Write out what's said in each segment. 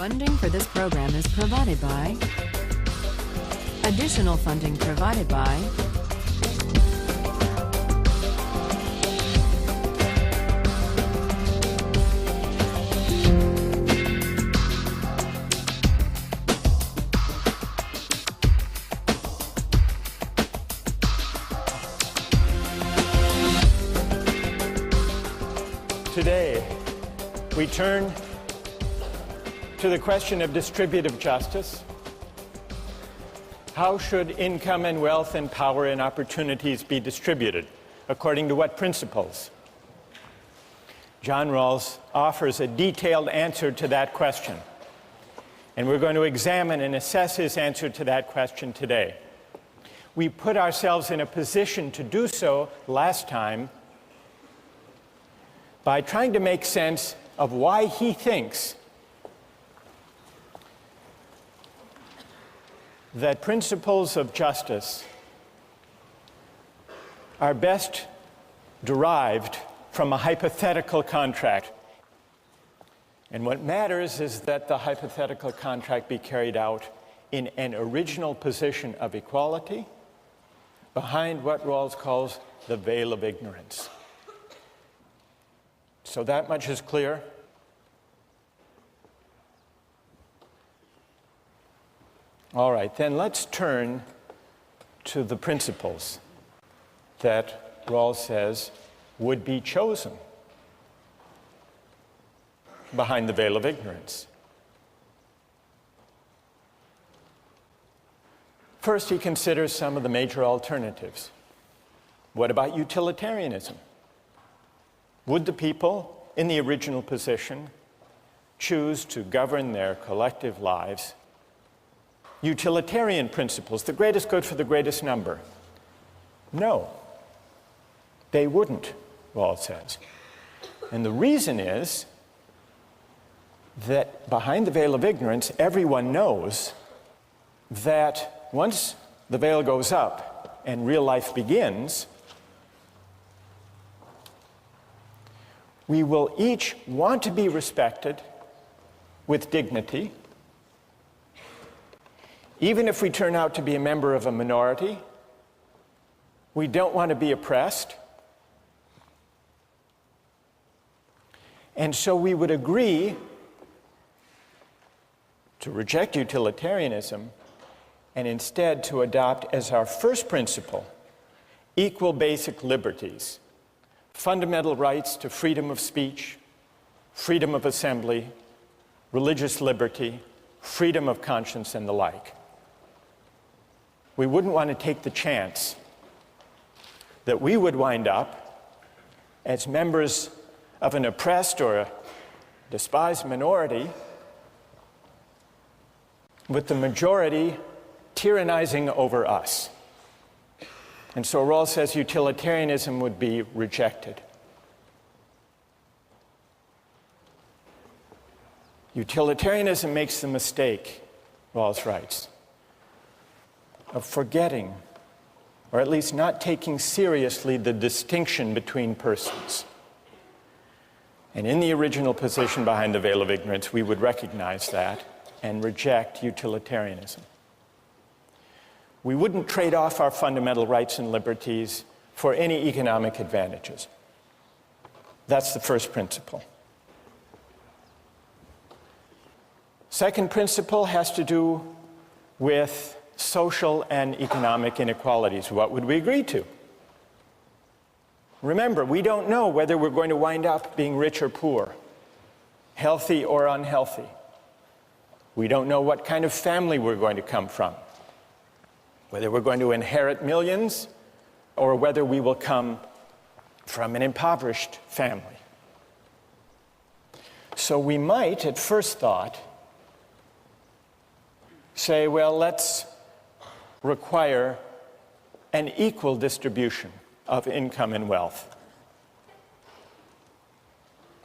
Funding for this program is provided by. Additional funding provided by. Today, we turn to the question of distributive justice. How should income and wealth and power and opportunities be distributed? According to what principles? John Rawls offers a detailed answer to that question. And we're going to examine and assess his answer to that question today. We put ourselves in a position to do so last time by trying to make sense of why he thinks that principles of justice are best derived from a hypothetical contract. And what matters is that the hypothetical contract be carried out in an original position of equality behind what Rawls calls the veil of ignorance. So that much is clear. All right, then let's turn to the principles that Rawls says would be chosen behind the veil of ignorance. First, he considers some of the major alternatives. What about utilitarianism? Would the people in the original position choose to govern their collective lives? Utilitarian principles, the greatest good for the greatest number. No, they wouldn't, Rawls says. And the reason is that behind the veil of ignorance, everyone knows that once the veil goes up and real life begins, we will each want to be respected with dignity. Even if we turn out to be a member of a minority, we don't want to be oppressed. And so we would agree to reject utilitarianism and instead to adopt as our first principle equal basic liberties, fundamental rights to freedom of speech, freedom of assembly, religious liberty, freedom of conscience, and the like. We wouldn't want to take the chance that we would wind up as members of an oppressed or a despised minority with the majority tyrannizing over us. And so Rawls says utilitarianism would be rejected. Utilitarianism makes the mistake, Rawls writes, of forgetting, or at least not taking seriously, the distinction between persons. And in the original position behind the veil of ignorance, we would recognize that and reject utilitarianism. We wouldn't trade off our fundamental rights and liberties for any economic advantages. That's the first principle. Second principle has to do with social and economic inequalities. What would we agree to? Remember, we don't know whether we're going to wind up being rich or poor, healthy or unhealthy. We don't know what kind of family we're going to come from, whether we're going to inherit millions or whether we will come from an impoverished family. So we might, at first thought, say, well, let's require an equal distribution of income and wealth,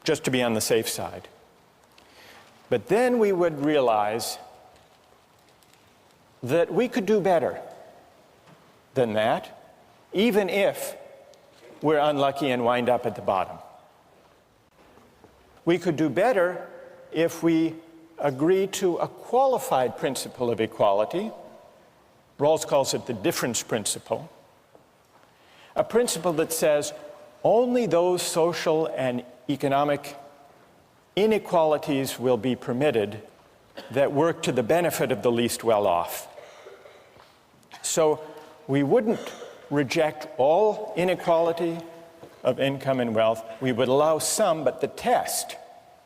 just to be on the safe side. But then we would realize that we could do better than that, even if we're unlucky and wind up at the bottom. We could do better if we agree to a qualified principle of equality. Rawls calls it the difference principle. A principle that says only those social and economic inequalities will be permitted that work to the benefit of the least well-off. So we wouldn't reject all inequality of income and wealth. We would allow some, but the test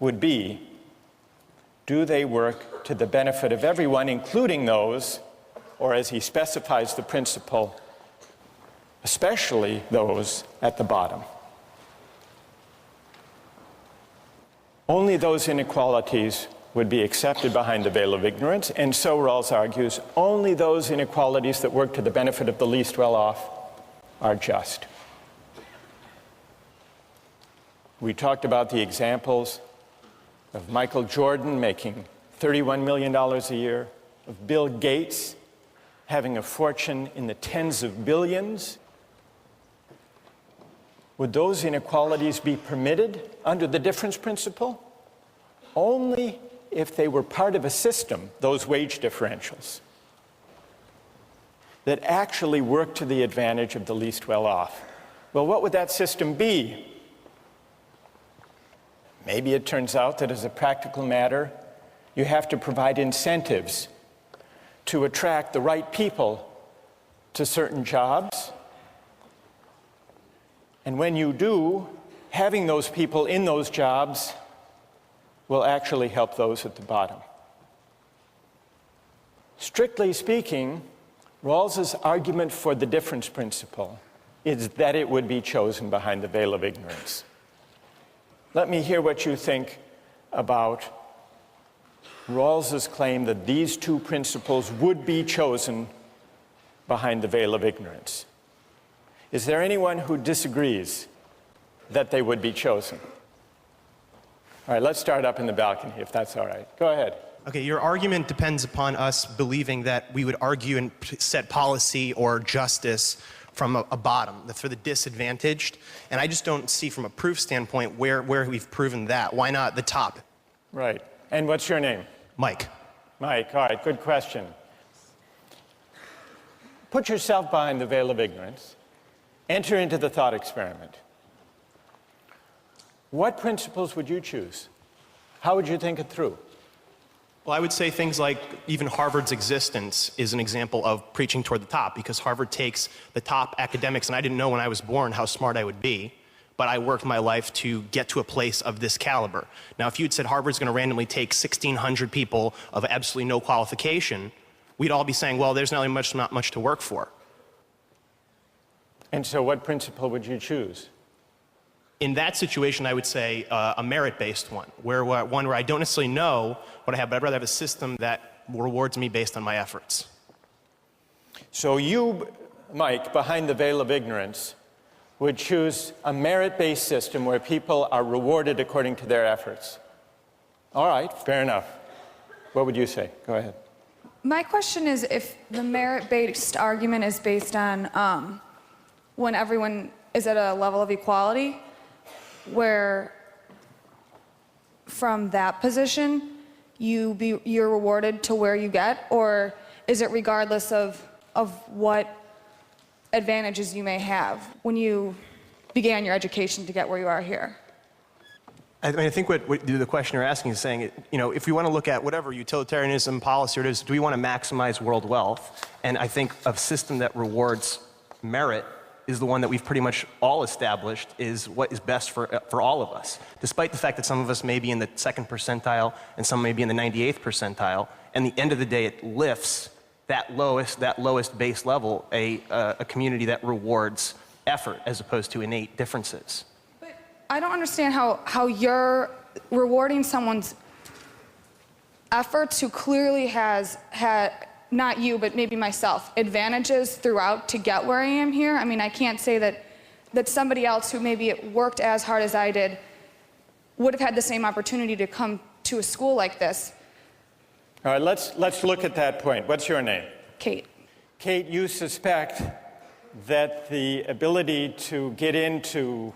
would be, do they work to the benefit of everyone, including those, or as he specifies the principle, especially those at the bottom. Only those inequalities would be accepted behind the veil of ignorance, and so Rawls argues, only those inequalities that work to the benefit of the least well-off are just. We talked about the examples of Michael Jordan making $31 million a year, of Bill Gates having a fortune in the tens of billions. Would those inequalities be permitted under the difference principle? Only if they were part of a system, those wage differentials, that actually work to the advantage of the least well-off. Well, what would that system be? Maybe it turns out that as a practical matter, you have to provide incentives to attract the right people to certain jobs. And when you do, having those people in those jobs will actually help those at the bottom. Strictly speaking, Rawls's argument for the difference principle is that it would be chosen behind the veil of ignorance. Let me hear what you think about Rawls's claim that these two principles would be chosen behind the veil of ignorance. Is there anyone who disagrees that they would be chosen? All right, let's start up in the balcony, if that's all right. Go ahead. Okay, your argument depends upon us believing that we would argue and set policy or justice from a bottom, for the disadvantaged. And I just don't see from a proof standpoint where we've proven that. Why not the top? Right. And what's your name? Mike. Mike, all right, good question. Put yourself behind the veil of ignorance. Enter into the thought experiment. What principles would you choose? How would you think it through? Well, I would say things like even Harvard's existence is an example of preaching toward the top, because Harvard takes the top academics, and I didn't know when I was born how smart I would be, but I worked my life to get to a place of this caliber. Now, if you'd said Harvard's going to randomly take 1,600 people of absolutely no qualification, we'd all be saying, well, there's not much to work for. And so what principle would you choose? In that situation, I would say a merit-based one, where I don't necessarily know what I have, but I'd rather have a system that rewards me based on my efforts. So you, Mike, behind the veil of ignorance, would choose a merit-based system where people are rewarded according to their efforts. All right, fair enough. What would you say? Go ahead. My question is, if the merit-based argument is based on when everyone is at a level of equality, where from that position you're rewarded to where you get, or is it regardless of what advantages you may have when you began your education to get where you are here? I mean, I think what the question you're asking is saying, if we want to look at whatever utilitarianism policy it is, do we want to maximize world wealth? And I think a system that rewards merit is the one that we've pretty much all established is what is best for all of us. Despite the fact that some of us may be in the 2nd percentile and some may be in the 98th percentile, and at the end of the day it lifts that lowest base level, a community that rewards effort as opposed to innate differences. But I don't understand how you're rewarding someone's efforts who clearly has had, not you, but maybe myself, advantages throughout to get where I am here. I mean, I can't say that somebody else who maybe worked as hard as I did would have had the same opportunity to come to a school like this. All right, let's look at that point. What's your name? Kate. Kate, you suspect that the ability to get into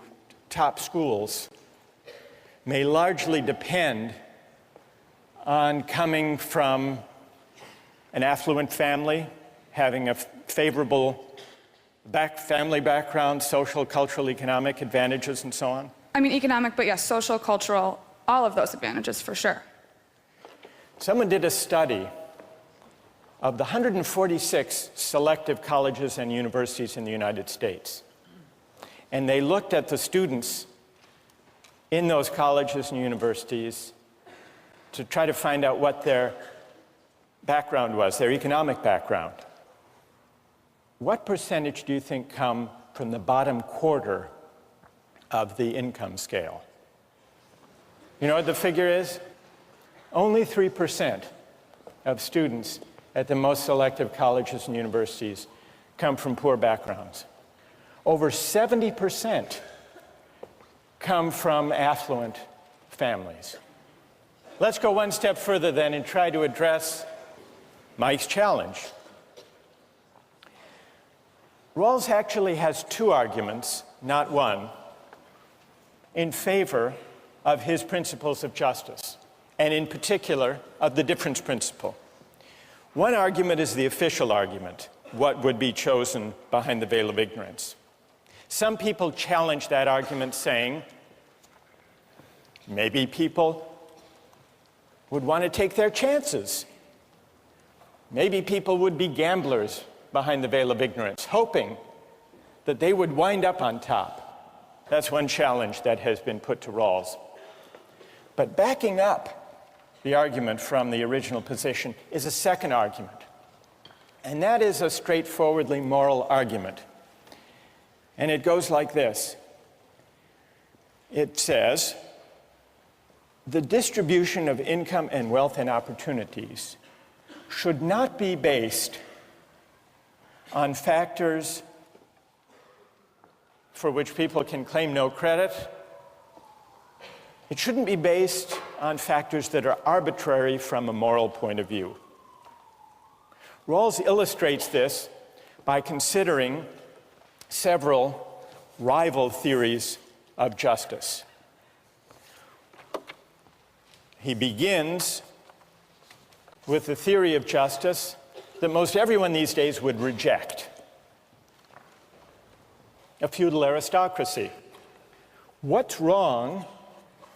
top schools may largely depend on coming from an affluent family, having a favorable family background, social, cultural, economic advantages, and so on? I mean, economic, but yes, social, cultural, all of those advantages for sure. Someone did a study of the 146 selective colleges and universities in the United States. And they looked at the students in those colleges and universities to try to find out what their background was, their economic background. What percentage do you think come from the bottom quarter of the income scale? You know what the figure is? Only 3% of students at the most selective colleges and universities come from poor backgrounds. Over 70% come from affluent families. Let's go one step further then and try to address Mike's challenge. Rawls actually has two arguments, not one, in favor of his principles of justice, and in particular of the difference principle. One argument is the official argument, what would be chosen behind the veil of ignorance. Some people challenge that argument, saying maybe people would want to take their chances. Maybe people would be gamblers behind the veil of ignorance, hoping that they would wind up on top. That's one challenge that has been put to Rawls. But backing up the argument from the original position is a second argument. And that is a straightforwardly moral argument. And it goes like this. It says, the distribution of income and wealth and opportunities should not be based on factors for which people can claim no credit. It shouldn't be based on factors that are arbitrary from a moral point of view. Rawls illustrates this by considering several rival theories of justice. He begins with the theory of justice that most everyone these days would reject: a feudal aristocracy. What's wrong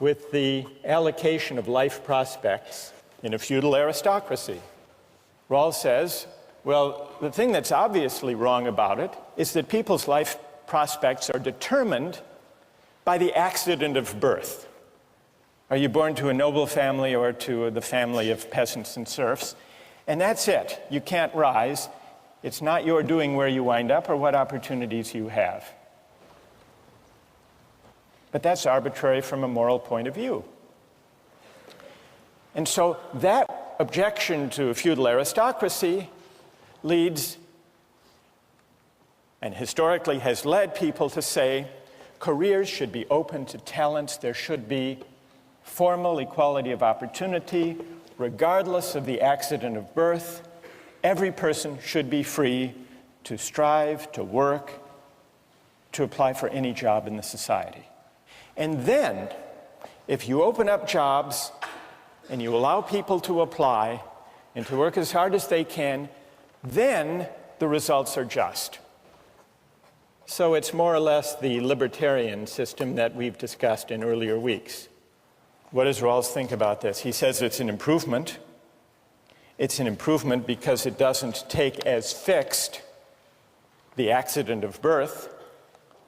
with the allocation of life prospects in a feudal aristocracy? Rawls says, well, the thing that's obviously wrong about it is that people's life prospects are determined by the accident of birth. Are you born to a noble family or to the family of peasants and serfs? And that's it. You can't rise. It's not your doing where you wind up or what opportunities you have. But that's arbitrary from a moral point of view. And so that objection to feudal aristocracy leads, and historically has led people to say, careers should be open to talents. There should be formal equality of opportunity, regardless of the accident of birth. Every person should be free to strive, to work, to apply for any job in the society. And then, if you open up jobs and you allow people to apply and to work as hard as they can, then the results are just. So it's more or less the libertarian system that we've discussed in earlier weeks. What does Rawls think about this? He says it's an improvement. It's an improvement because it doesn't take as fixed the accident of birth.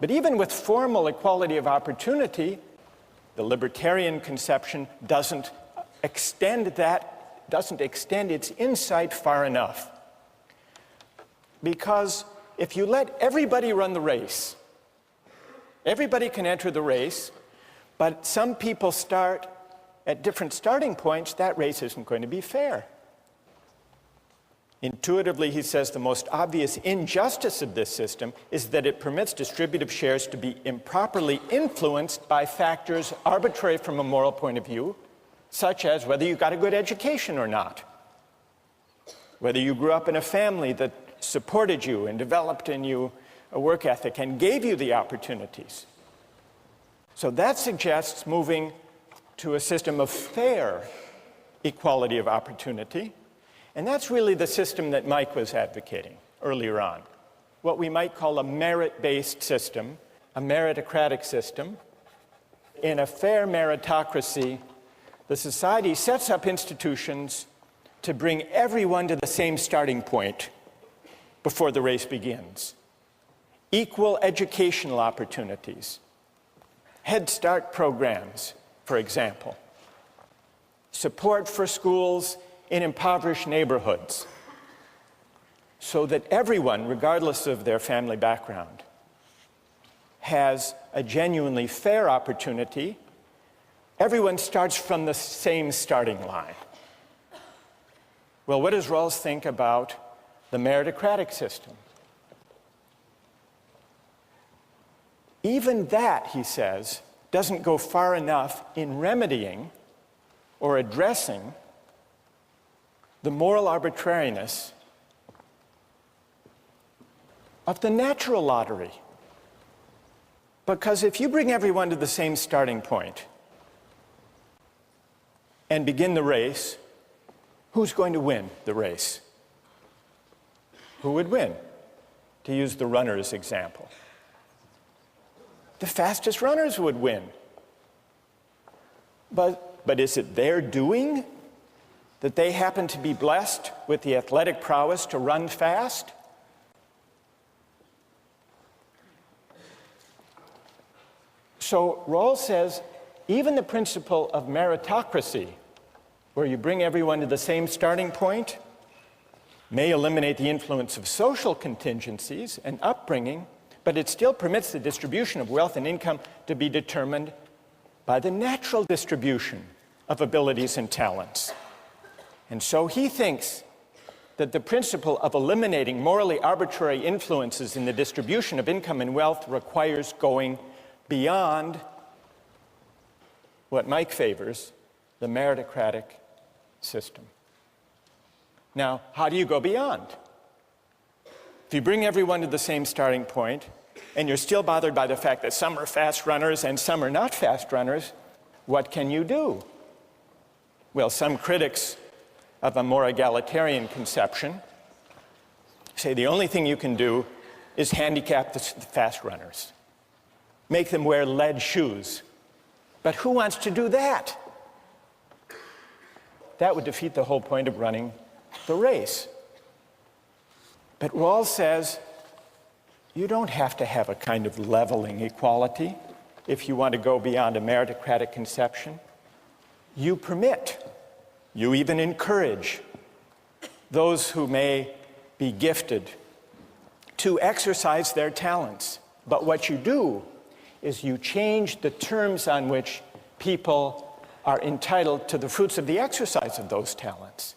But even with formal equality of opportunity, the libertarian conception doesn't extend its insight far enough. Because if you let everybody run the race, everybody can enter the race, but some people start at different starting points, that race isn't going to be fair. Intuitively, he says, the most obvious injustice of this system is that it permits distributive shares to be improperly influenced by factors arbitrary from a moral point of view, such as whether you got a good education or not, whether you grew up in a family that supported you and developed in you a work ethic and gave you the opportunities. So that suggests moving to a system of fair equality of opportunity. And that's really the system that Mike was advocating earlier on, what we might call a merit-based system, a meritocratic system. In a fair meritocracy, the society sets up institutions to bring everyone to the same starting point before the race begins. Equal educational opportunities, Head Start programs, for example, support for schools in impoverished neighborhoods, so that everyone, regardless of their family background, has a genuinely fair opportunity. Everyone starts from the same starting line. Well, what does Rawls think about the meritocratic system? Even that, he says, doesn't go far enough in remedying or addressing the moral arbitrariness of the natural lottery. Because if you bring everyone to the same starting point and begin the race, who's going to win the race? Who would win? To use the runners example. The fastest runners would win. But is it their doing that they happen to be blessed with the athletic prowess to run fast? So Rawls says even the principle of meritocracy, where you bring everyone to the same starting point, may eliminate the influence of social contingencies and upbringing, but it still permits the distribution of wealth and income to be determined by the natural distribution of abilities and talents. And so he thinks that the principle of eliminating morally arbitrary influences in the distribution of income and wealth requires going beyond what Mike favors, the meritocratic system. Now, how do you go beyond? If you bring everyone to the same starting point, and you're still bothered by the fact that some are fast runners and some are not fast runners, what can you do? Well, some critics of a more egalitarian conception say the only thing you can do is handicap the fast runners. Make them wear lead shoes. But who wants to do that? That would defeat the whole point of running the race. But Rawls says you don't have to have a kind of leveling equality if you want to go beyond a meritocratic conception. You permit, you even encourage those who may be gifted to exercise their talents. But what you do is you change the terms on which people are entitled to the fruits of the exercise of those talents.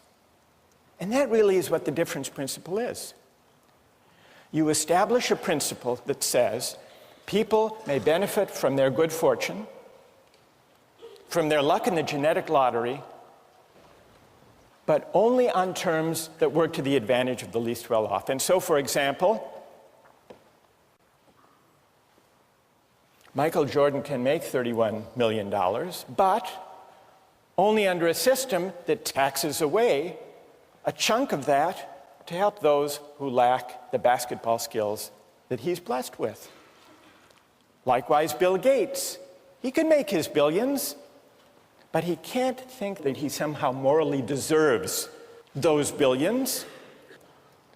And that really is what the difference principle is. You establish a principle that says people may benefit from their good fortune, from their luck in the genetic lottery, but only on terms that work to the advantage of the least well-off. And so, for example, Michael Jordan can make $31 million, but only under a system that taxes away a chunk of that to help those who lack the basketball skills that he's blessed with. Likewise, Bill Gates. He can make his billions, but he can't think that he somehow morally deserves those billions.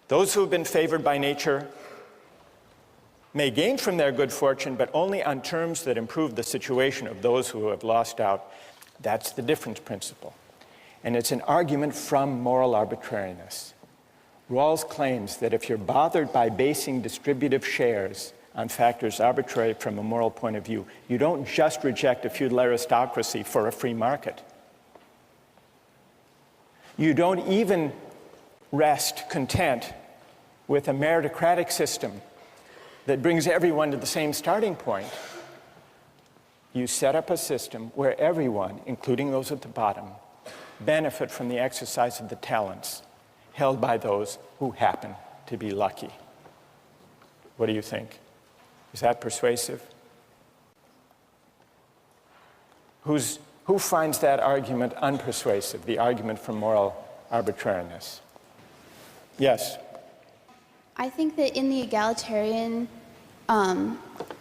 Those who have been favored by nature may gain from their good fortune, but only on terms that improve the situation of those who have lost out. That's the difference principle. And it's an argument from moral arbitrariness. Rawls claims that if you're bothered by basing distributive shares on factors arbitrary from a moral point of view, you don't just reject a feudal aristocracy for a free market. You don't even rest content with a meritocratic system that brings everyone to the same starting point. You set up a system where everyone, including those at the bottom, benefit from the exercise of the talents held by those who happen to be lucky. What do you think? Is that persuasive? Who's Who finds that argument unpersuasive, the argument for moral arbitrariness? Yes. I think that in the egalitarian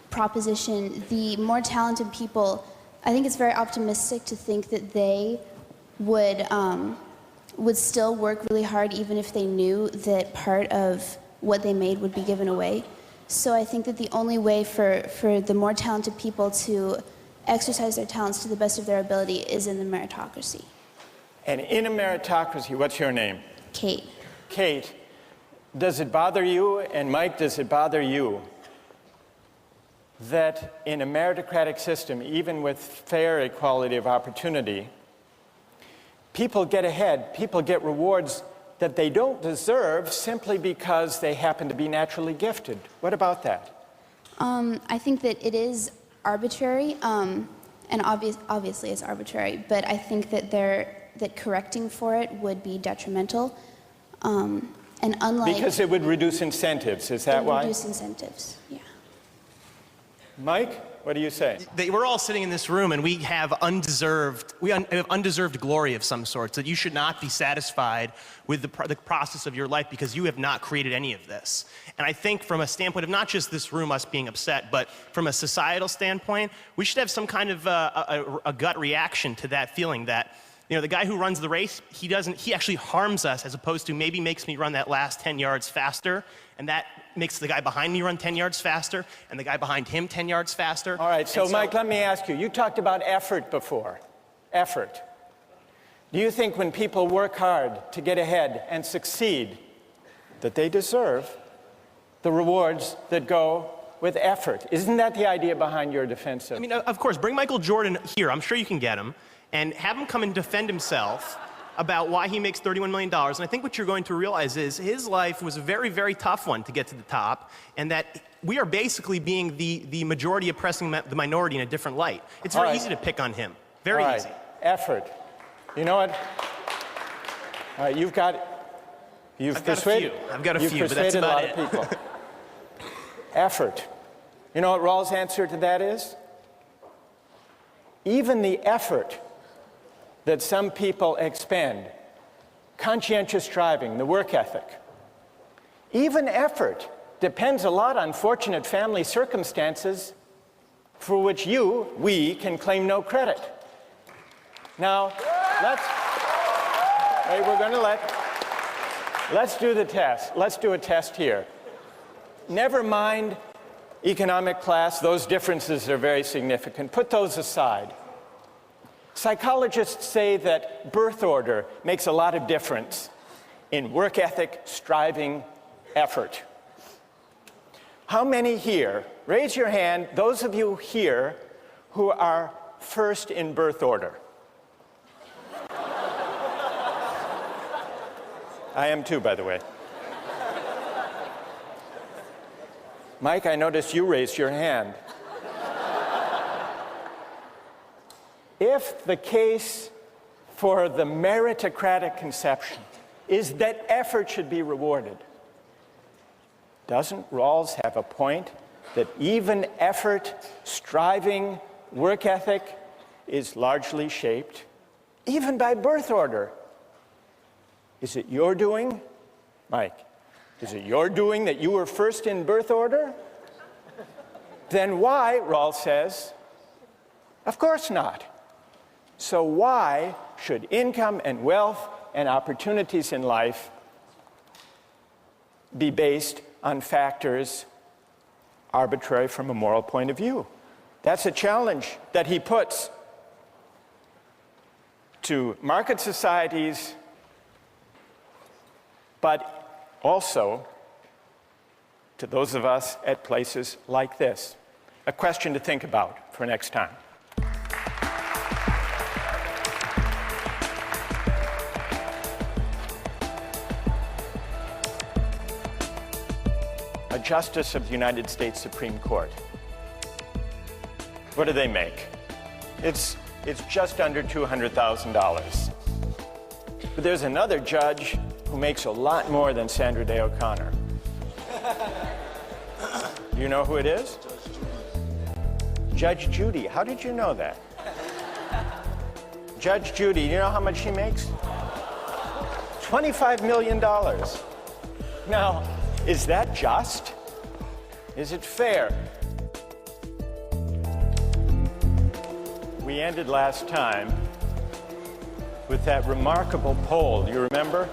proposition, the more talented people, I think it's very optimistic to think that they would still work really hard even if they knew that part of what they made would be given away. So I think that the only way for the more talented people to exercise their talents to the best of their ability is in the meritocracy. And in a meritocracy, what's your name? Kate. Kate, does it bother you, and Mike, does it bother you, that in a meritocratic system, even with fair equality of opportunity, people get ahead, people get rewards that they don't deserve simply because they happen to be naturally gifted? What about that? I think that it is arbitrary, and obviously it's arbitrary, but I think that that correcting for it would be detrimental. And unlike... Because it would reduce incentives, is that why? Reduce incentives, yeah. Mike, what do you say? We're all sitting in this room and we have undeserved glory of some sort, that you should not be satisfied with the process of your life because you have not created any of this. And I think from a standpoint of not just this room, us being upset, but from a societal standpoint, we should have some kind of a gut reaction to that feeling that, you know, the guy who runs the race, he actually harms us as opposed to maybe makes me run that last 10 yards faster, and that makes the guy behind me run 10 yards faster, and the guy behind him 10 yards faster. All right, so Mike, let me ask you, you talked about effort before. Effort. Do you think when people work hard to get ahead and succeed, that they deserve the rewards that go with effort? Isn't that the idea behind your defense of... I mean, of course, bring Michael Jordan here, I'm sure you can get him, and have him come and defend himself about why he makes $31 million. And I think what you're going to realize is his life was a very, very tough one to get to the top, and that we are basically being the majority oppressing the minority in a different light. It's very easy to pick on him. Very easy. Effort. You know what? All right, you've persuaded... I've got a few, you've but that's persuaded about a lot of people. Effort. You know what Rawls' answer to that is? Even the effort that some people expend, conscientious striving, the work ethic, even effort depends a lot on fortunate family circumstances for which we can claim no credit. Now, let's do the test. Let's do a test here. Never mind economic class, those differences are very significant. Put those aside. Psychologists say that birth order makes a lot of difference in work ethic, striving, effort. How many here, raise your hand, those of you here who are first in birth order? I am too, by the way. Mike, I noticed you raised your hand. If the case for the meritocratic conception is that effort should be rewarded, doesn't Rawls have a point that even effort, striving, work ethic is largely shaped even by birth order? Is it your doing, Mike? Is it your doing that you were first in birth order? Then why, Rawls says, of course not. So why should income and wealth and opportunities in life be based on factors arbitrary from a moral point of view? That's a challenge that he puts to market societies, but also to those of us at places like this. A question to think about for next time. A justice of the United States Supreme Court. What do they make? It's just under $200,000. But there's another judge who makes a lot more than Sandra Day O'Connor. You know who it is? Judge Judy. How did you know that? Judge Judy, you know how much she makes? $25 million. Now, is that just? Is it fair? We ended last time with that remarkable poll. You remember?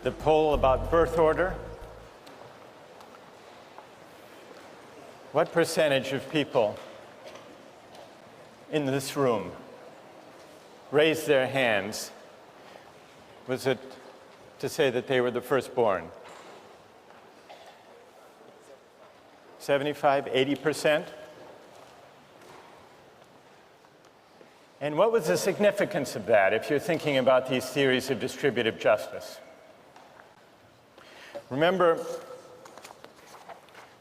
The poll about birth order. What percentage of people in this room raised their hands? Was it to say that they were the firstborn? 75, 80%? And what was the significance of that if you're thinking about these theories of distributive justice? Remember,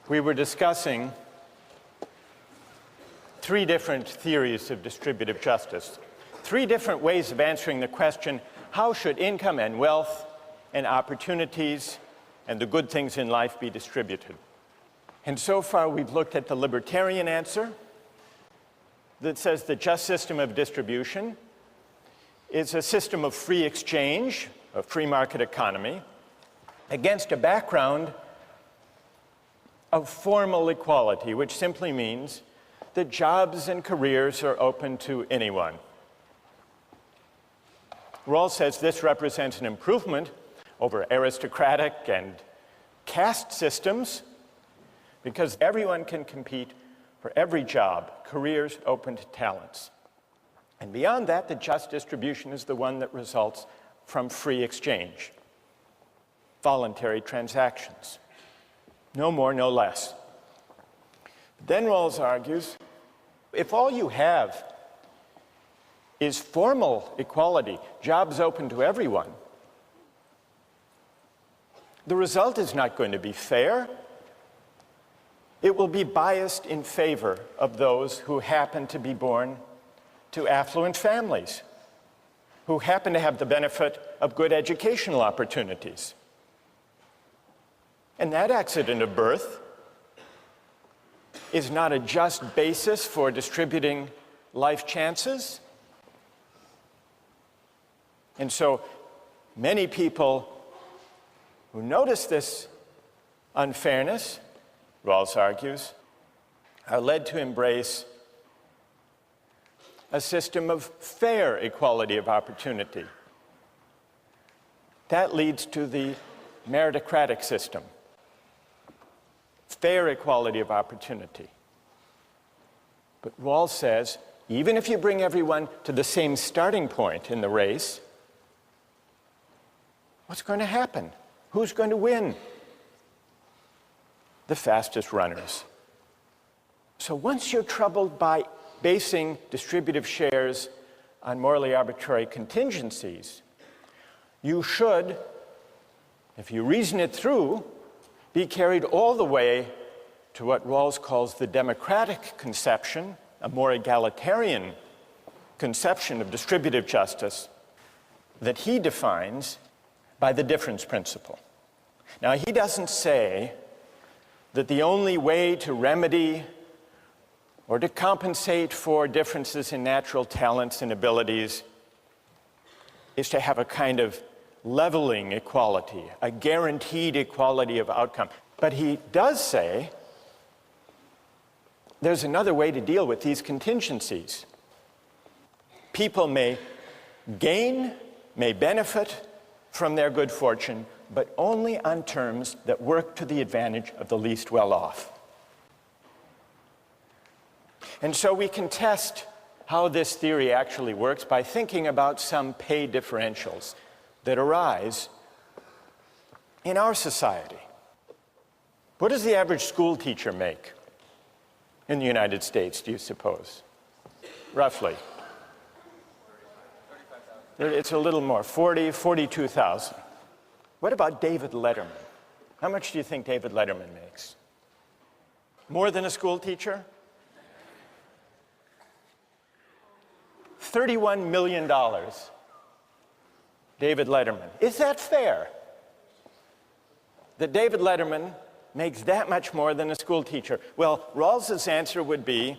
we were discussing three different theories of distributive justice, three different ways of answering the question, how should income and wealth and opportunities and the good things in life be distributed? And so far, we've looked at the libertarian answer that says the just system of distribution is a system of free exchange, a free market economy, against a background of formal equality, which simply means that jobs and careers are open to anyone. Rawls says this represents an improvement over aristocratic and caste systems because everyone can compete for every job, careers open to talents. And beyond that, the just distribution is the one that results from free exchange, voluntary transactions. No more, no less. Then Rawls argues, if all you have is formal equality, jobs open to everyone, the result is not going to be fair. It will be biased in favor of those who happen to be born to affluent families, who happen to have the benefit of good educational opportunities. And that accident of birth is not a just basis for distributing life chances. And so many people who notice this unfairness, Rawls argues, are led to embrace a system of fair equality of opportunity. That leads to the meritocratic system, fair equality of opportunity. But Rawls says, even if you bring everyone to the same starting point in the race, what's going to happen? Who's going to win? The fastest runners. So once you're troubled by basing distributive shares on morally arbitrary contingencies, you should, if you reason it through, be carried all the way to what Rawls calls the democratic conception, a more egalitarian conception of distributive justice that he defines by the difference principle. Now, he doesn't say that the only way to remedy or to compensate for differences in natural talents and abilities is to have a kind of leveling equality, a guaranteed equality of outcome. But he does say there's another way to deal with these contingencies. People may gain, may benefit from their good fortune, but only on terms that work to the advantage of the least well-off. And so we can test how this theory actually works by thinking about some pay differentials that arise in our society. What does the average school teacher make in the United States, do you suppose? Roughly. It's a little more, 42,000. What about David Letterman? How much do you think David Letterman makes? More than a school teacher? $31 million. David Letterman. Is that fair? That David Letterman makes that much more than a school teacher? Well, Rawls's answer would be,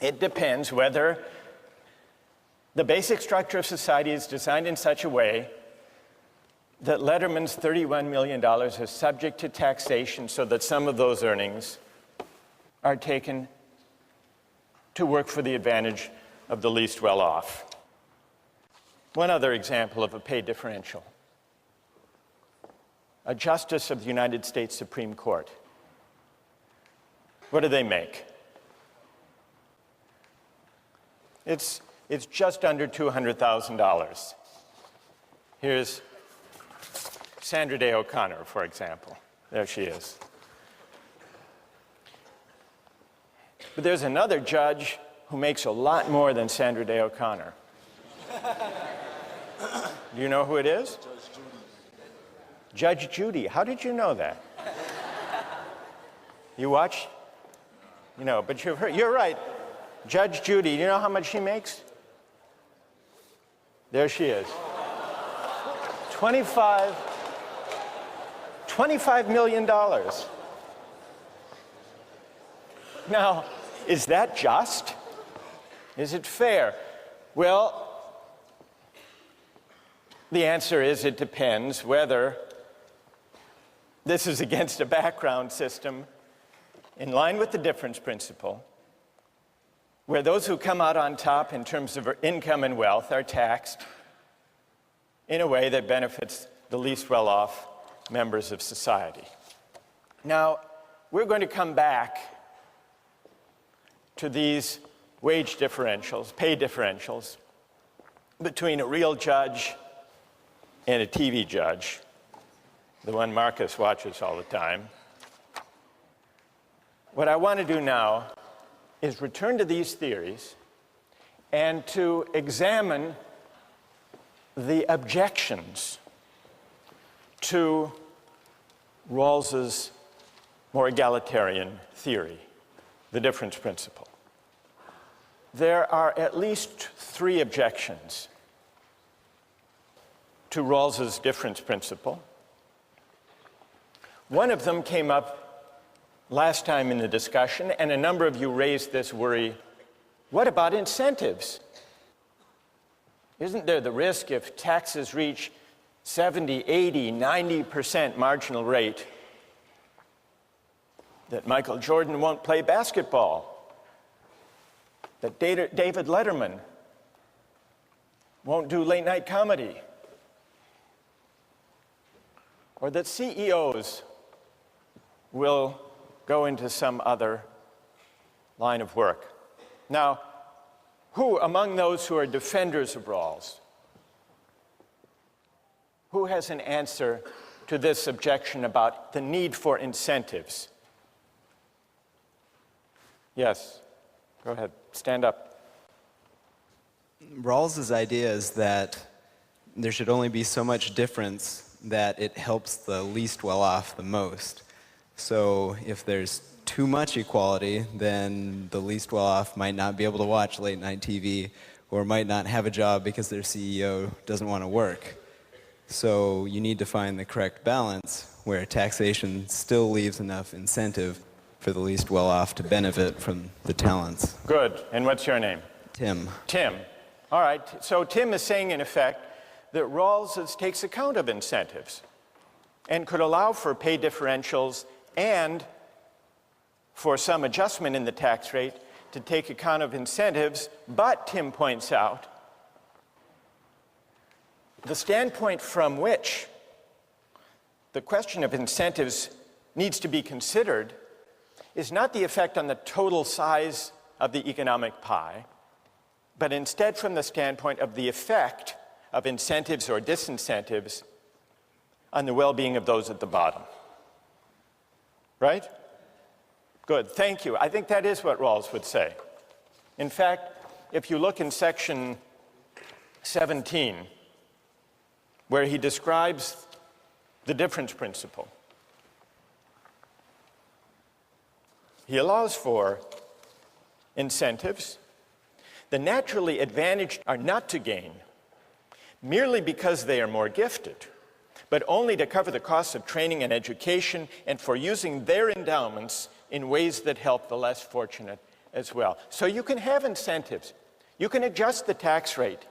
it depends whether The basic structure of society is designed in such a way that Letterman's $31 million is subject to taxation so that some of those earnings are taken to work for the advantage of the least well-off. One other example of a pay differential. A justice of the United States Supreme Court. What do they make? It's just under $200,000. Here's Sandra Day O'Connor, for example. There she is. But there's another judge who makes a lot more than Sandra Day O'Connor. Do you know who it is? Judge Judy. How did you know that? You watch? You know, but you've heard. You're right. Judge Judy, you know how much she makes? There she is. $25 million. Now, is that just? Is it fair? Well, the answer is it depends whether this is against a background system in line with the difference principle, where those who come out on top in terms of income and wealth are taxed in a way that benefits the least well-off members of society. Now, we're going to come back to these wage differentials, pay differentials, between a real judge and a TV judge, the one Marcus watches all the time. What I want to do now is return to these theories and to examine the objections to Rawls's more egalitarian theory, the difference principle. There are at least 3 objections to Rawls's difference principle. One of them came up last time in the discussion, and a number of you raised this worry. What about incentives? Isn't there the risk if taxes reach 70, 80, 90% marginal rate that Michael Jordan won't play basketball, that David Letterman won't do late-night comedy, or that CEOs will go into some other line of work? Now, who among those who are defenders of Rawls, who has an answer to this objection about the need for incentives? Yes, go ahead, stand up. Rawls's idea is that there should only be so much difference that it helps the least well-off the most. So if there's too much equality, then the least well-off might not be able to watch late-night TV or might not have a job because their CEO doesn't want to work. So you need to find the correct balance where taxation still leaves enough incentive for the least well-off to benefit from the talents. Good. And what's your name? Tim. Tim. All right. So Tim is saying, in effect, that Rawls takes account of incentives and could allow for pay differentials and for some adjustment in the tax rate to take account of incentives. But, Tim points out, the standpoint from which the question of incentives needs to be considered is not the effect on the total size of the economic pie, but instead from the standpoint of the effect of incentives or disincentives on the well-being of those at the bottom. Right? Good, thank you. I think that is what Rawls would say. In fact, if you look in section 17, where he describes the difference principle, he allows for incentives. The naturally advantaged are not to gain merely because they are more gifted, but only to cover the costs of training and education and for using their endowments in ways that help the less fortunate as well. So you can have incentives. You can adjust the tax rate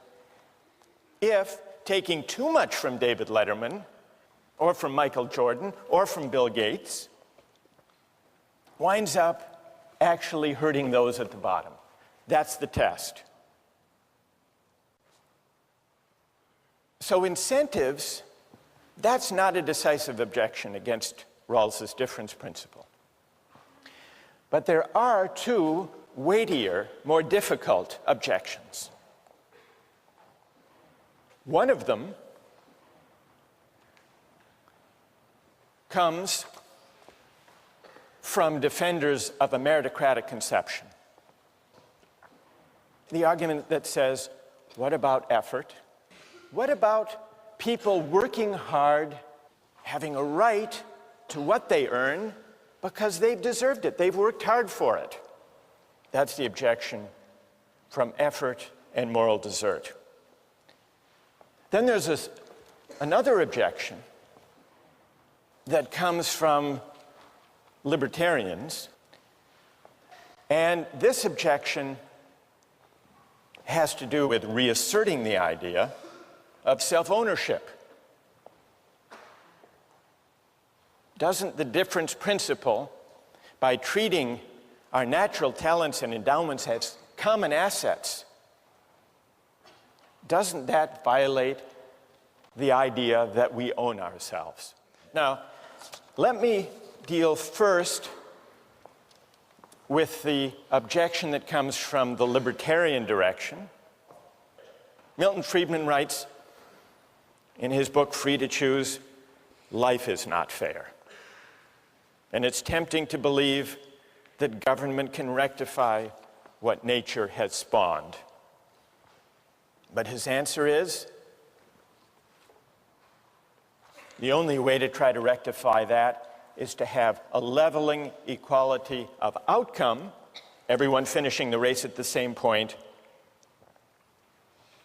if taking too much from David Letterman or from Michael Jordan or from Bill Gates winds up actually hurting those at the bottom. That's the test. So incentives, that's not a decisive objection against Rawls's difference principle. But there are two weightier, more difficult objections. One of them comes from defenders of a meritocratic conception. The argument that says, what about effort? What about people working hard, having a right to what they earn because they've deserved it, they've worked hard for it? That's the objection from effort and moral desert. Then there's another objection that comes from libertarians, and this objection has to do with reasserting the idea of self-ownership. Doesn't the difference principle, by treating our natural talents and endowments as common assets, doesn't that violate the idea that we own ourselves? Now, let me deal first with the objection that comes from the libertarian direction. Milton Friedman writes in his book, Free to Choose, life is not fair. And it's tempting to believe that government can rectify what nature has spawned. But his answer is, the only way to try to rectify that is to have a leveling equality of outcome, everyone finishing the race at the same point,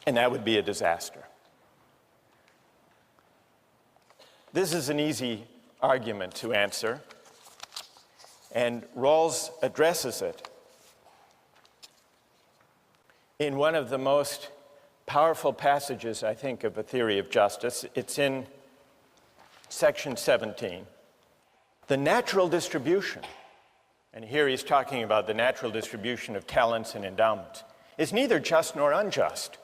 and that would be a disaster. This is an easy argument to answer, and Rawls addresses it in one of the most powerful passages, I think, of A Theory of Justice. It's in section 17. The natural distribution, and here he's talking about the natural distribution of talents and endowments, is neither just nor unjust.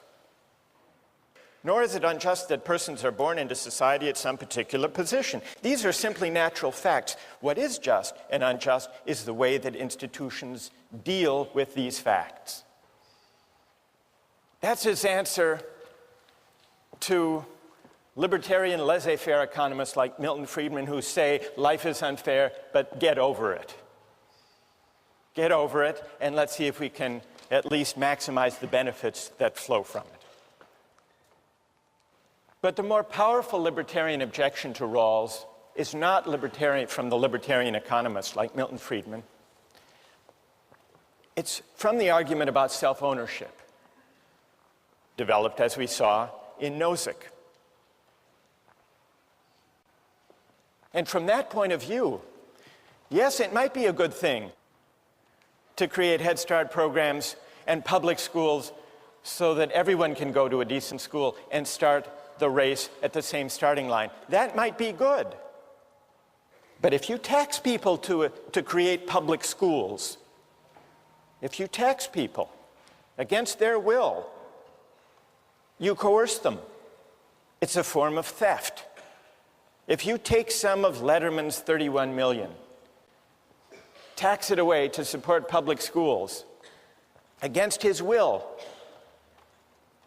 Nor is it unjust that persons are born into society at some particular position. These are simply natural facts. What is just and unjust is the way that institutions deal with these facts. That's his answer to libertarian laissez-faire economists like Milton Friedman who say life is unfair, but get over it. Get over it, and let's see if we can at least maximize the benefits that flow from it. But the more powerful libertarian objection to Rawls is not libertarian from the libertarian economists like Milton Friedman. It's from the argument about self-ownership, developed, as we saw, in Nozick. And from that point of view, yes, it might be a good thing to create Head Start programs and public schools so that everyone can go to a decent school and start the race at the same starting line. That might be good. But if you tax people to create public schools, if you tax people against their will, you coerce them. It's a form of theft. If you take some of Letterman's $31 million, tax it away to support public schools against his will,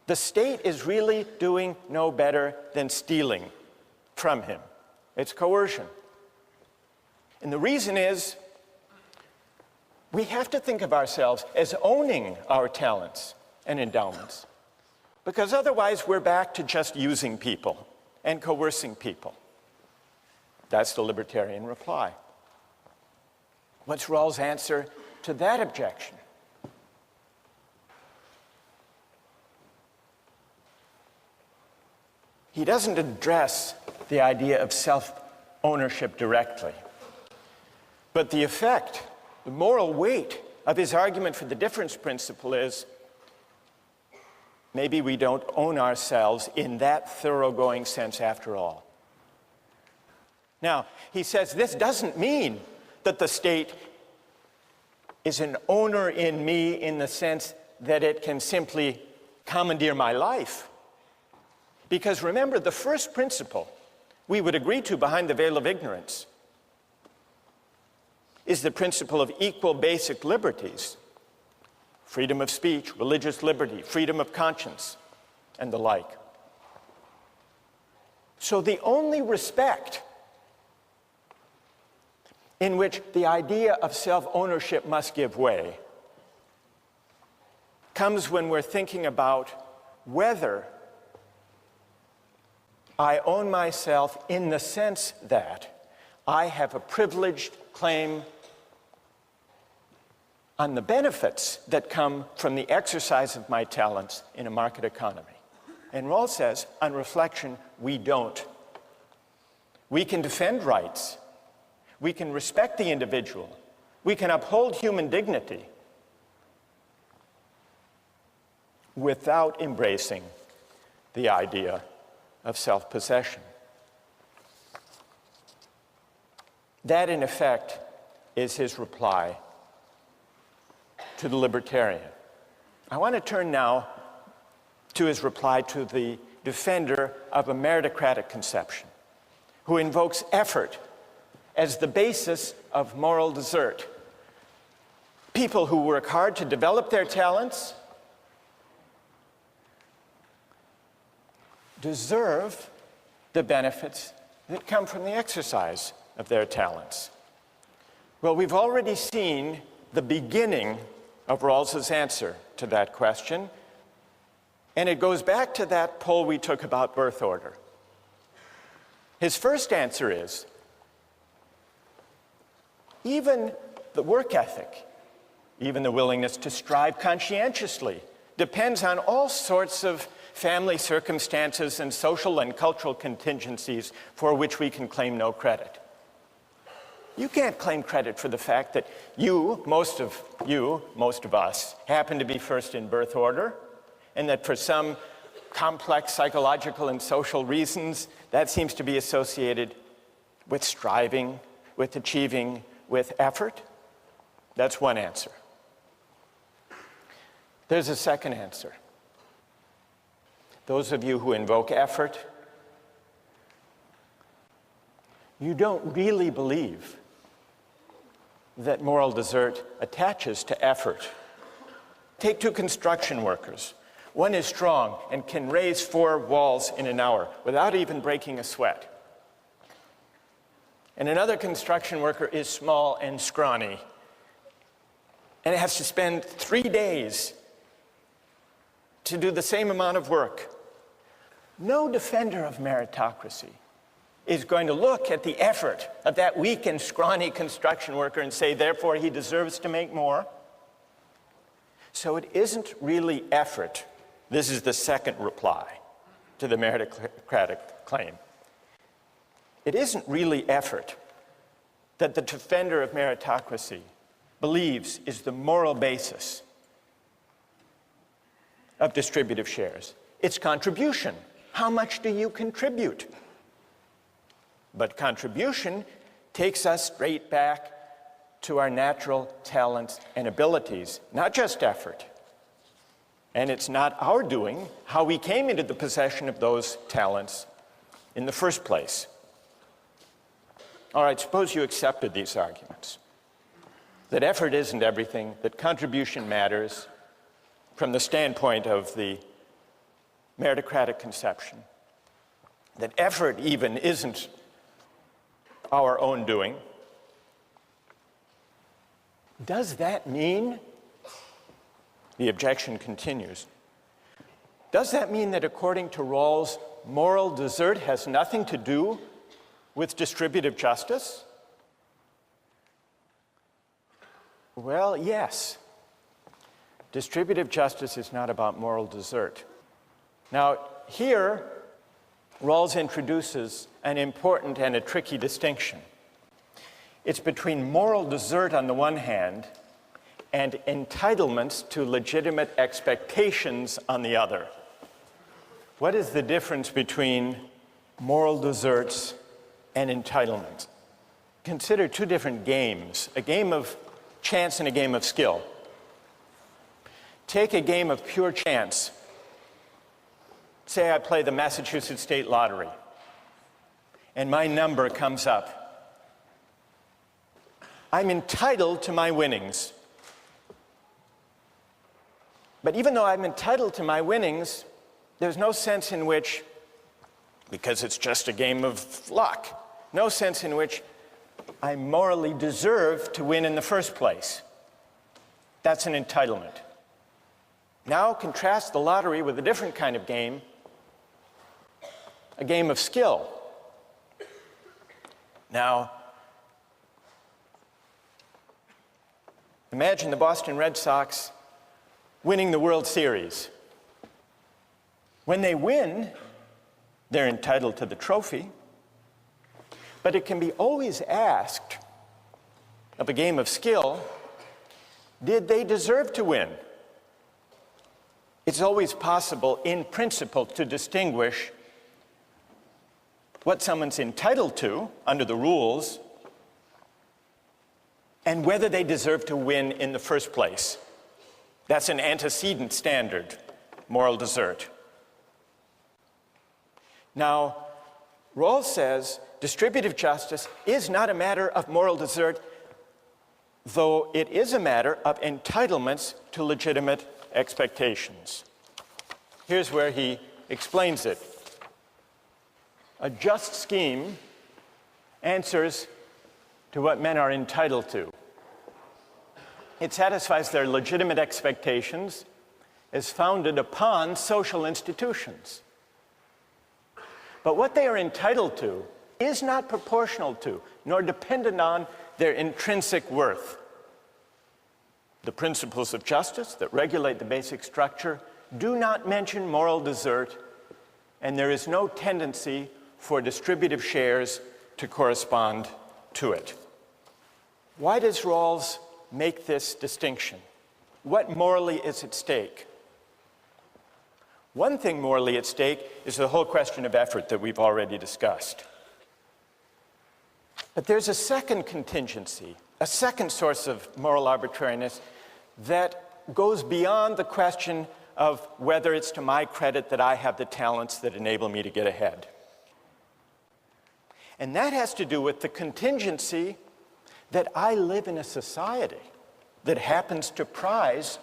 the state is really doing no better than stealing from him. It's coercion. And the reason is we have to think of ourselves as owning our talents and endowments, because otherwise we're back to just using people and coercing people. That's the libertarian reply. What's Rawls' answer to that objection? He doesn't address the idea of self-ownership directly, but the effect, the moral weight of his argument for the difference principle is maybe we don't own ourselves in that thoroughgoing sense after all. Now, he says this doesn't mean that the state is an owner in me in the sense that it can simply commandeer my life. Because remember, the first principle we would agree to behind the veil of ignorance is the principle of equal basic liberties: freedom of speech, religious liberty, freedom of conscience, and the like. So the only respect in which the idea of self-ownership must give way comes when we're thinking about whether I own myself in the sense that I have a privileged claim on the benefits that come from the exercise of my talents in a market economy. And Rawls says, on reflection, we don't. We can defend rights. We can respect the individual. We can uphold human dignity without embracing the idea of self-possession. That, in effect, is his reply to the libertarian. I want to turn now to his reply to the defender of a meritocratic conception, who invokes effort as the basis of moral desert. People who work hard to develop their talents deserve the benefits that come from the exercise of their talents. Well, we've already seen the beginning of Rawls's answer to that question, and it goes back to that poll we took about birth order. His first answer is, even the work ethic, even the willingness to strive conscientiously, depends on all sorts of family circumstances and social and cultural contingencies for which we can claim no credit. You can't claim credit for the fact that most of us, happen to be first in birth order, and that for some complex psychological and social reasons, that seems to be associated with striving, with achieving, with effort. That's one answer. There's a second answer. Those of you who invoke effort, you don't really believe that moral desert attaches to effort. Take two construction workers. One is strong and can raise 4 walls in an hour without even breaking a sweat. And another construction worker is small and scrawny and has to spend 3 days to do the same amount of work. No defender of meritocracy is going to look at the effort of that weak and scrawny construction worker and say, therefore, he deserves to make more. So it isn't really effort. This is the second reply to the meritocratic claim. It isn't really effort that the defender of meritocracy believes is the moral basis of distributive shares. It's contribution. How much do you contribute? But contribution takes us straight back to our natural talents and abilities, not just effort. And it's not our doing how we came into the possession of those talents in the first place. All right, suppose you accepted these arguments, that effort isn't everything, that contribution matters from the standpoint of the meritocratic conception, that effort even isn't our own doing. Does that mean, the objection continues, does that mean that according to Rawls, moral desert has nothing to do with distributive justice? Well, yes. Distributive justice is not about moral desert. Now, here, Rawls introduces an important and a tricky distinction. It's between moral desert on the one hand and entitlements to legitimate expectations on the other. What is the difference between moral deserts and entitlements? Consider two different games, a game of chance and a game of skill. Take a game of pure chance. Say I play the Massachusetts State Lottery, and my number comes up. I'm entitled to my winnings. But even though I'm entitled to my winnings, there's no sense in which, because it's just a game of luck, no sense in which I morally deserve to win in the first place. That's an entitlement. Now contrast the lottery with a different kind of game, a game of skill. Now, imagine the Boston Red Sox winning the World Series. When they win, they're entitled to the trophy, but it can be always asked of a game of skill, did they deserve to win? It's always possible, in principle, to distinguish what someone's entitled to under the rules and whether they deserve to win in the first place. That's an antecedent standard, moral desert. Now, Rawls says distributive justice is not a matter of moral desert, though it is a matter of entitlements to legitimate expectations. Here's where he explains it. A just scheme answers to what men are entitled to. It satisfies their legitimate expectations as founded upon social institutions. But what they are entitled to is not proportional to, nor dependent on, their intrinsic worth. The principles of justice that regulate the basic structure do not mention moral desert, and there is no tendency for distributive shares to correspond to it. Why does Rawls make this distinction? What morally is at stake? One thing morally at stake is the whole question of effort that we've already discussed. But there's a second contingency, a second source of moral arbitrariness that goes beyond the question of whether it's to my credit that I have the talents that enable me to get ahead. And that has to do with the contingency that I live in a society that happens to prize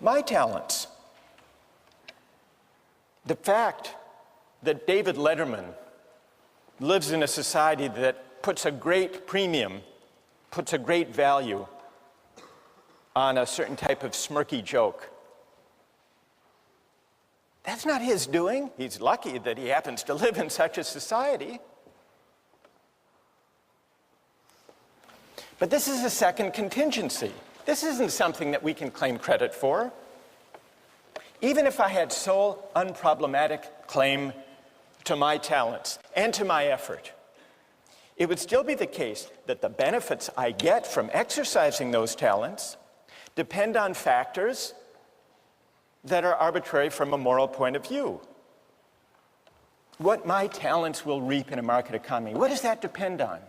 my talents. The fact that David Letterman lives in a society that puts a great premium, puts a great value on a certain type of smirky joke, that's not his doing. He's lucky that he happens to live in such a society. But this is a second contingency. This isn't something that we can claim credit for. Even if I had sole, unproblematic claim to my talents and to my effort, it would still be the case that the benefits I get from exercising those talents depend on factors that are arbitrary from a moral point of view. What my talents will reap in a market economy, what does that depend on?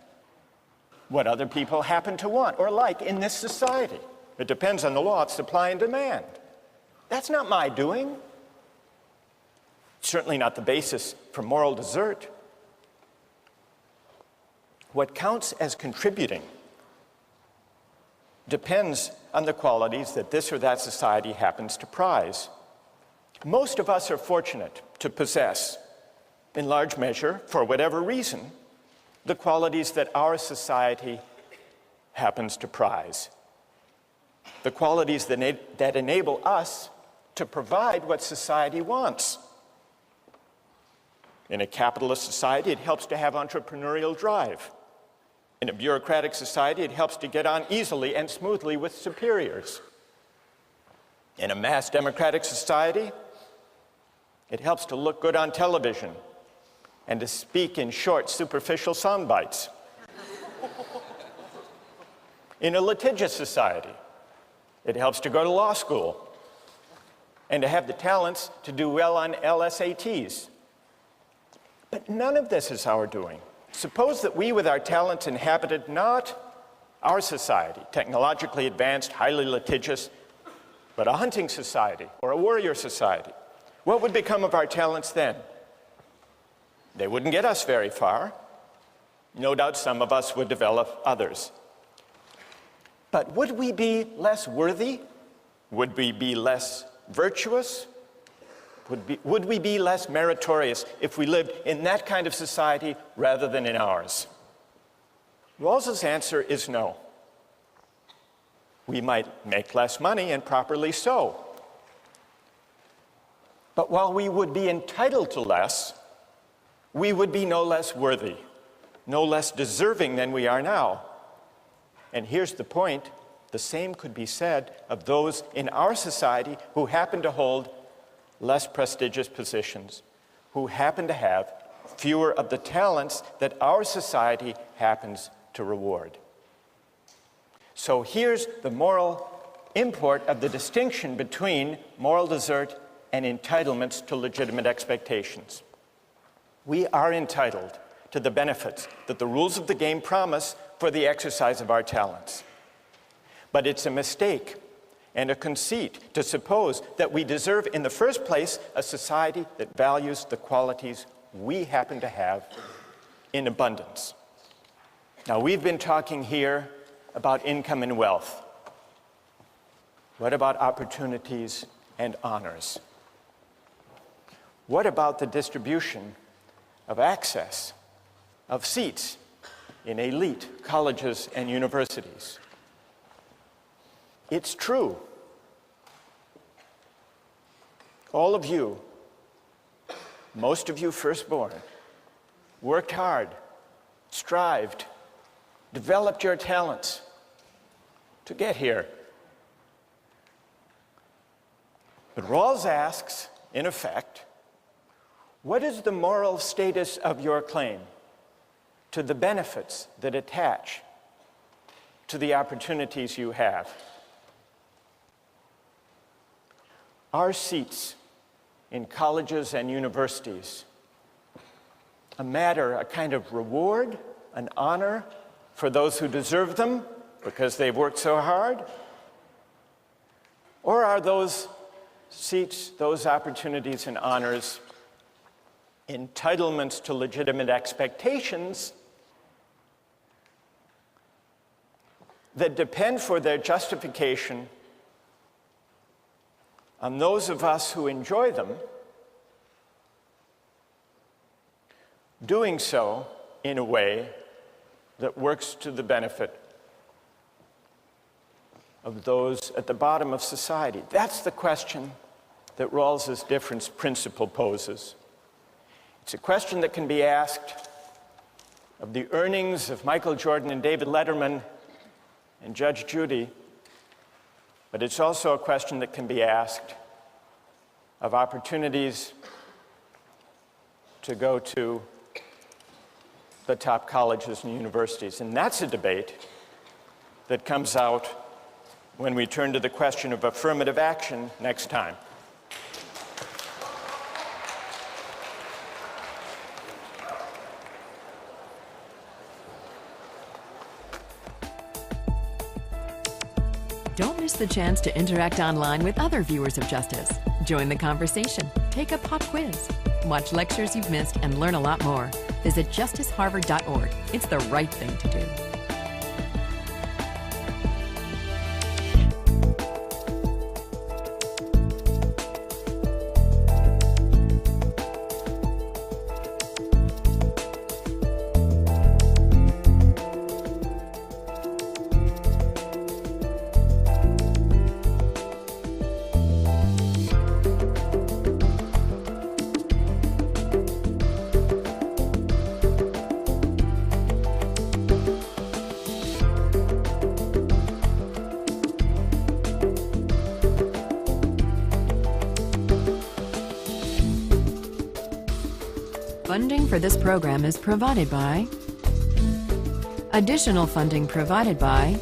What other people happen to want or like in this society. It depends on the law of supply and demand. That's not my doing. Certainly not the basis for moral desert. What counts as contributing depends on the qualities that this or that society happens to prize. Most of us are fortunate to possess, in large measure, for whatever reason, the qualities that our society happens to prize. The qualities that enable us to provide what society wants. In a capitalist society, it helps to have entrepreneurial drive. In a bureaucratic society, it helps to get on easily and smoothly with superiors. In a mass democratic society, it helps to look good on television and to speak in short, superficial sound bites. In a litigious society, it helps to go to law school and to have the talents to do well on LSATs. But none of this is our doing. Suppose that we, with our talents, inhabited not our society, technologically advanced, highly litigious, but a hunting society or a warrior society. What would become of our talents then? They wouldn't get us very far. No doubt some of us would develop others. But would we be less worthy? Would we be less virtuous? Would we be less meritorious if we lived in that kind of society rather than in ours? Rawls's answer is no. We might make less money, and properly so. But while we would be entitled to less, we would be no less worthy, no less deserving than we are now. And here's the point: the same could be said of those in our society who happen to hold less prestigious positions, who happen to have fewer of the talents that our society happens to reward. So here's the moral import of the distinction between moral desert and entitlements to legitimate expectations. We are entitled to the benefits that the rules of the game promise for the exercise of our talents. But it's a mistake and a conceit to suppose that we deserve in the first place a society that values the qualities we happen to have in abundance. Now, we've been talking here about income and wealth. What about opportunities and honors? What about the distribution of access, of seats in elite colleges and universities? It's true. All of you, most of you firstborn, worked hard, strived, developed your talents to get here. But Rawls asks, in effect, what is the moral status of your claim to the benefits that attach to the opportunities you have? Are seats in colleges and universities a matter, a kind of reward, an honor for those who deserve them because they've worked so hard? Or are those seats, those opportunities and honors, entitlements to legitimate expectations that depend for their justification on those of us who enjoy them doing so in a way that works to the benefit of those at the bottom of society? That's the question that Rawls's difference principle poses. It's a question that can be asked of the earnings of Michael Jordan and David Letterman and Judge Judy, but it's also a question that can be asked of opportunities to go to the top colleges and universities. And that's a debate that comes out when we turn to the question of affirmative action next time. Don't miss the chance to interact online with other viewers of Justice. Join the conversation, take a pop quiz, watch lectures you've missed, and learn a lot more. Visit justiceharvard.org. It's the right thing to do. Funding for this program is provided by... Additional funding provided by